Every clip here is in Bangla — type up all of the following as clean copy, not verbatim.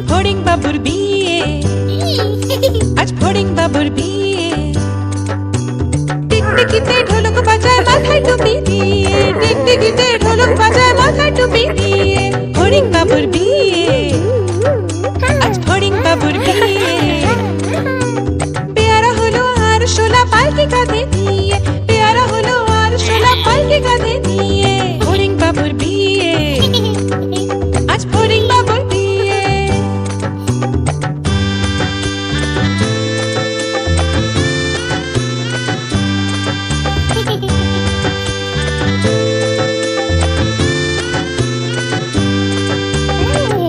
ফড়িং বাবুর বিয়ে, আজ ফড়িং বাবুর বিয়ে। টিকটিকিতে ঢোলক বাজায় মাথায় টুপি দিয়ে, টিকটিকিতে ঢোলক বাজায় মাথায় টুপি দিয়ে। ফড়িং বাবুর বিয়ে, আজ ফড়িং বাবুর বিয়ে। পেয়ারা হলো আর শোলা পালকি কাঁধে নিয়ে, পেয়ারা হলো আর শোলা পালকি কাঁধে নিয়ে। ফড়িং বাবুর বিয়ে, আজ ফড়িং বাবুর বিয়ে।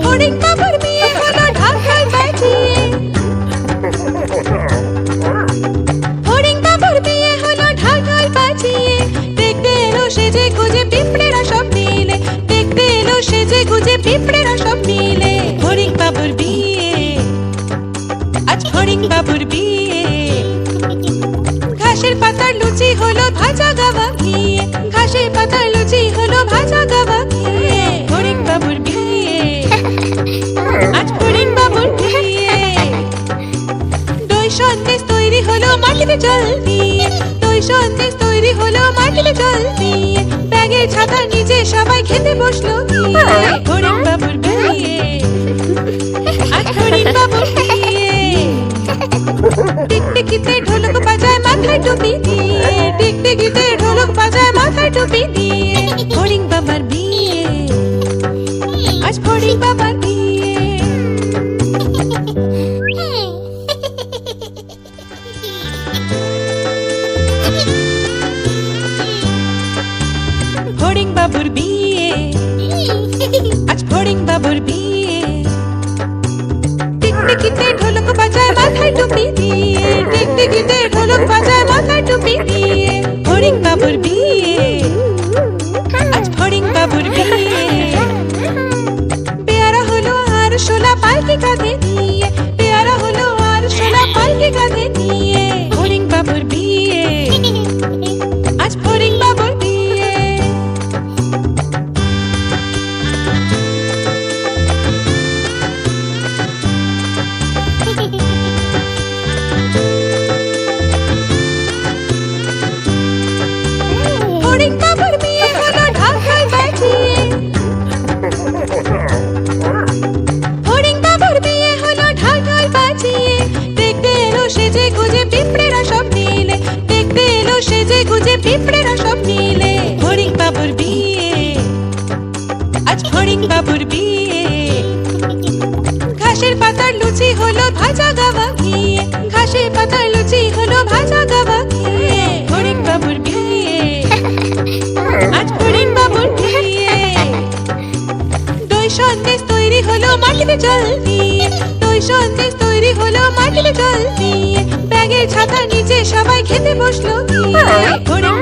ফড়িং বাবুর বিয়ে হলো ঢাকায় বাজিয়ে, ফড়িং বাবুর বিয়ে হলো ঢাকায় বাজিয়ে। দেখতে এলো সেজে গুজে পিঁপড়েরা সব মিলে, দেখতে এলো সেজে গুজে পিঁপড়েরা সব মিলে। ফড়িং বাবুর বিয়ে, আজ ফড়িং বাবুর বিয়ে। ঘাসের পাতার লুচি হলো ভাজা গাওয়া ঘিয়ে, ঘাসের পাতার লুচি হলো ভাজা গাওয়া ঘিয়ে। ফড়িং বাবুর বিয়ে, আজ ফড়িং বাবুর বিয়ে। দই সন্দেশ তৈরি হলো মাটিতে জল দিয়ে, দই সন্দেশ তৈরি হলো মাটিতে জল দিয়ে। ব্যাগের ছাতার নিচে সবাই খেতে বসলো গিয়ে। ফড়িং বাবুর বিয়ে, আজ ফড়িং বাবুর বিয়ে। টিকটিকিতে ঢোলক বাজায় মাথায় টুপি দিয়ে, টিকটিকিতে ঢোলক বাজায় মাথায় টুপি দিয়ে। ফড়িং বাবার বিয়ে, আজ ফড়িং বাবার বিয়ে। ফড়িং বাবুর বিয়ে, আজ ফড়িং বাবুর বিয়ে। টিকটিকিতে ঢোলক বাজায় মাথায় টুপি দিয়ে, টিকটিকিতে ঢোলক বাজায় মাথায় টুপি দিয়ে। ফড়িং বাবুর বিয়ে, আজ ফড়িং বাবুর বিয়ে। পেয়ারা হলো আর শোলা পালকি কাঁধে নিয়ে, পেয়ারা হলো আর শোলা পালকি কাঁধে নিয়ে। ফড়িং বাবুর বিয়ে, আজ ফড়িং বাবুর বিয়ে। ফড়িং বাবুর বিয়ে হলো ঢাকায় বাজিয়ে, ফড়িং বাবুর বিয়ে হলো ঢাকায় বাজিয়ে। দেখতে এলো সেজে গুজে পিঁপড়েরা সব মিলে, দেখতে এলো সেজে গুজে পিঁপড়েরা সব মিলে। ফড়িং বাবুর বিয়ে, আজ ফড়িং বাবুর বিয়ে। ঘাসের পাতার লুচি হলো ভাজা গাওয়া ঘিয়ে, ঘাসের পাতার লুচি হলো ভাজা গাওয়া ঘিয়ে। ফড়িং বাবুর বিয়ে, আজ ফড়িং বাবুর বিয়ে। দই সন্দেশ তৈরি হলো মাটিতে জল দিয়ে, দই সন্দেশ তৈরি হলো মাটিতে জল দিয়ে। ব্যাগের ছাতার নিচে সবাই খেতে বসলো গিয়ে। ফড়িং